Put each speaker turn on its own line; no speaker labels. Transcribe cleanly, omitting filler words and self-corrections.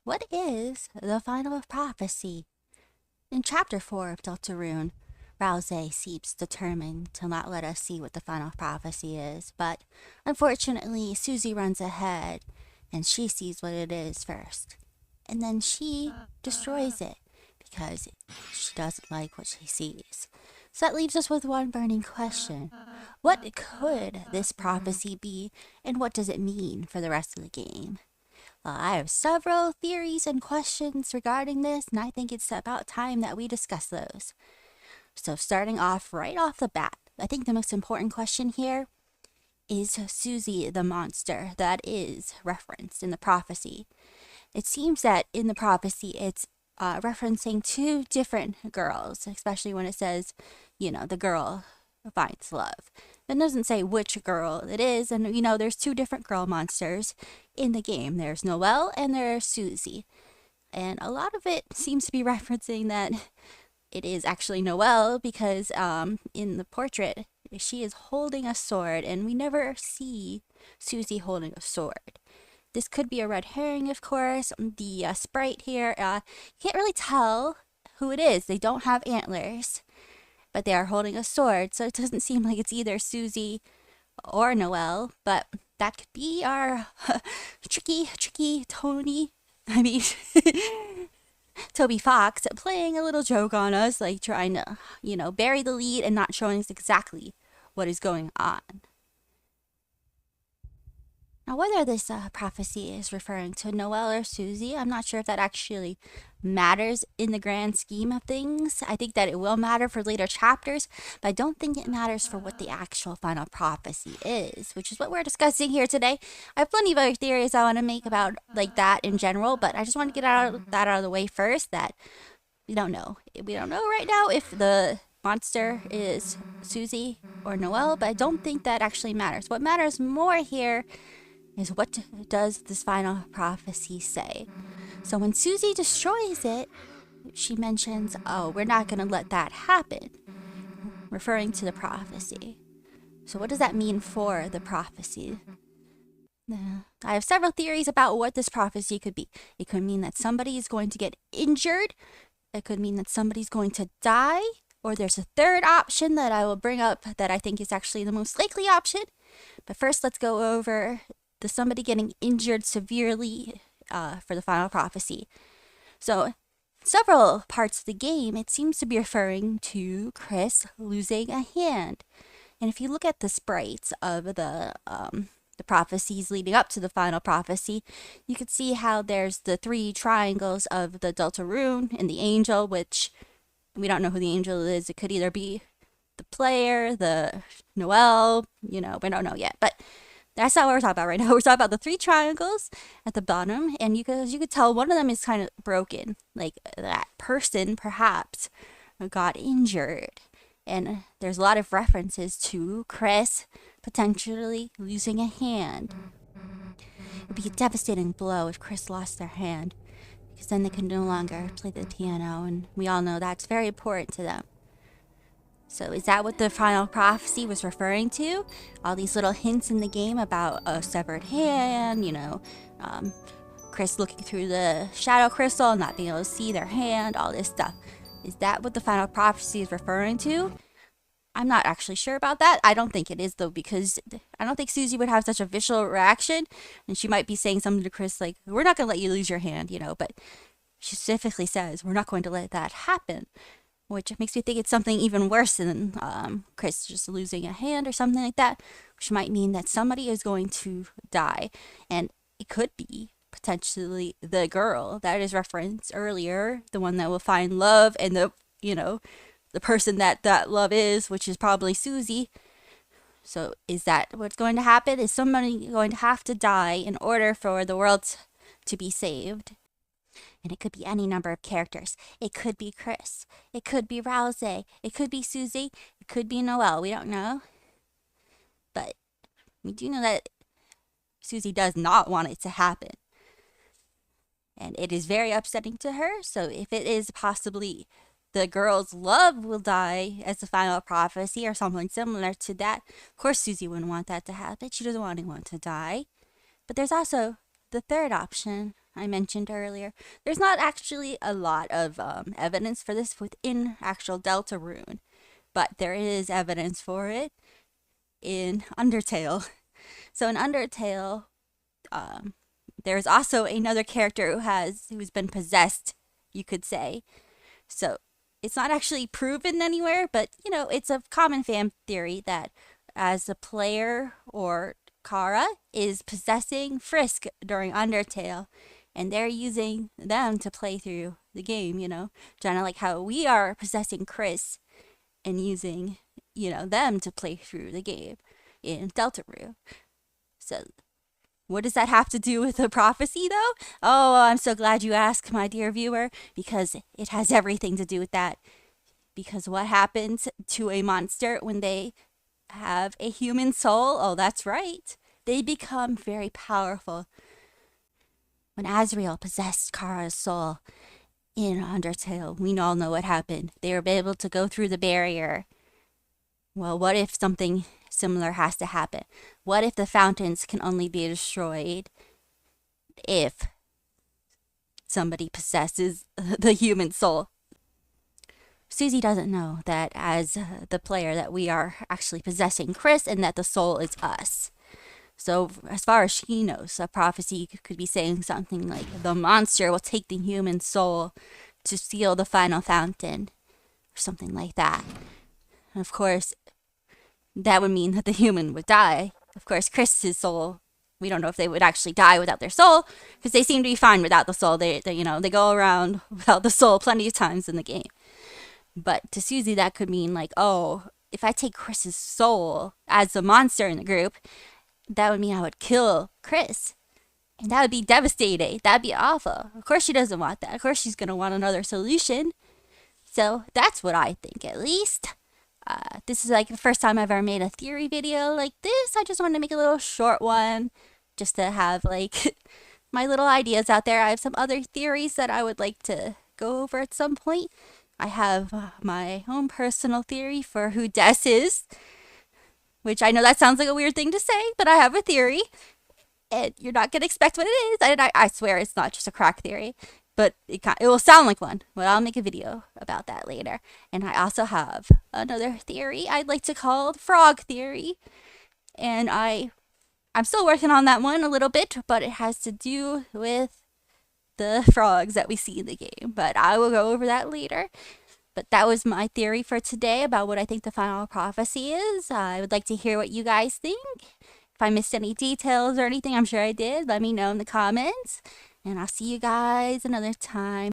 What is the final prophecy? In Chapter 4 of Deltarune, Rousey seems determined to not let us see what the final prophecy is, but unfortunately, Susie runs ahead and she sees what it is first. And then she destroys it because she doesn't like what she sees. So that leaves us with one burning question. What could this prophecy be, and what does it mean for the rest of the game? I have several theories and questions regarding this, and I think it's about time that we discuss those. So starting off right off the bat, I think the most important question here is Susie the monster that is referenced in the prophecy. It seems that in the prophecy it's referencing two different girls, especially when it says, the girl finds love. It doesn't say which girl it is, and there's two different girl monsters in the game. There's Noelle and there's Susie. And a lot of it seems to be referencing that it is actually Noelle because in the portrait she is holding a sword and we never see Susie holding a sword. This could be a red herring, of course. The sprite here, you can't really tell who it is. They don't have antlers, but they are holding a sword, so it doesn't seem like it's either Susie or Noelle, but that could be our tricky Tony. I mean, Toby Fox playing a little joke on us, like trying to, bury the lead and not showing us exactly what is going on. Now, whether this prophecy is referring to Noelle or Susie, I'm not sure if that actually matters in the grand scheme of things. I think that it will matter for later chapters, but I don't think it matters for what the actual final prophecy is, which is what we're discussing here today. I have plenty of other theories I want to make about like that in general, but I just want to get that out of the way first, that we don't know. We don't know right now if the monster is Susie or Noelle, but I don't think that actually matters. What matters more here is what does this final prophecy say? So when Susie destroys it, she mentions, oh, we're not going to let that happen, referring to the prophecy. So what does that mean for the prophecy? I have several theories about what this prophecy could be. It could mean that somebody is going to get injured. It could mean that somebody's going to die. Or there's a third option that I will bring up that I think is actually the most likely option. But first, let's go over the somebody getting injured severely for the final prophecy. So, several parts of the game, it seems to be referring to Chris losing a hand. And if you look at the sprites of the prophecies leading up to the final prophecy, you can see how there's the three triangles of the Deltarune and the angel, which we don't know who the angel is. It could either be the player, the Noelle, we don't know yet. But that's not what we're talking about right now. We're talking about the three triangles at the bottom, and you could tell one of them is kind of broken. Like that person perhaps got injured. And there's a lot of references to Chris potentially losing a hand. It would be a devastating blow if Chris lost their hand, because then they could no longer play the piano, and we all know that's very important to them. So is that what the final prophecy was referring to? All these little hints in the game about a severed hand, Chris looking through the shadow crystal and not being able to see their hand, all this stuff. Is that what the final prophecy is referring to? I'm not actually sure about that. I don't think it is, though, because I don't think Susie would have such a visceral reaction, and she might be saying something to Chris like, we're not going to let you lose your hand, but she specifically says, we're not going to let that happen. Which makes me think it's something even worse than Chris just losing a hand or something like that, which might mean that somebody is going to die. And it could be potentially the girl that is referenced earlier, the one that will find love, and the person that love is, which is probably Susie. So is that what's going to happen? Is somebody going to have to die in order for the world to be saved? And it could be any number of characters. It could be Chris. It could be Rousey. It could be Susie. It could be Noelle. We don't know. But we do know that Susie does not want it to happen. And it is very upsetting to her. So if it is possibly the girl's love will die as the final prophecy or something similar to that, of course Susie wouldn't want that to happen. She doesn't want anyone to die. But there's also the third option, I mentioned earlier. There's not actually a lot of evidence for this within actual Deltarune, but there is evidence for it in Undertale. So in Undertale, there's also another character who's been possessed, you could say. So it's not actually proven anywhere, but it's a common fan theory that as a player or Kara is possessing Frisk during Undertale, and they're using them to play through the game, kind of like how we are possessing Chris and using, them to play through the game in Deltarune. So what does that have to do with the prophecy, though? Oh, I'm so glad you asked, my dear viewer, because it has everything to do with that. Because what happens to a monster when they have a human soul? Oh, that's right. They become very powerful. When Azrael possessed Kara's soul in Undertale, we all know what happened. They were able to go through the barrier. Well, what if something similar has to happen? What if the fountains can only be destroyed if somebody possesses the human soul? Susie doesn't know that as the player that we are actually possessing Chris and that the soul is us. So as far as she knows, a prophecy could be saying something like the monster will take the human soul to seal the final fountain or something like that. And of course, that would mean that the human would die. Of course, Chris's soul, we don't know if they would actually die without their soul, because they seem to be fine without the soul. They go around without the soul plenty of times in the game. But to Susie, that could mean like, oh, if I take Chris's soul as the monster in the group, that would mean I would kill Chris. And that would be devastating. That'd be awful. Of course she doesn't want that. Of course she's going to want another solution. So that's what I think, at least. This is like the first time I've ever made a theory video like this. I just wanted to make a little short one just to have like my little ideas out there. I have some other theories that I would like to go over at some point. I have my own personal theory for who Des is, which I know that sounds like a weird thing to say, but I have a theory, and you're not going to expect what it is. I swear it's not just a crack theory, but it will sound like one. But I'll make a video about that later. And I also have another theory I'd like to call the frog theory, and I'm still working on that one a little bit, but it has to do with the frogs that we see in the game. But I will go over that later. But that was my theory for today about what I think the final prophecy is. I would like to hear what you guys think. If I missed any details or anything, I'm sure I did. Let me know in the comments. And I'll see you guys another time.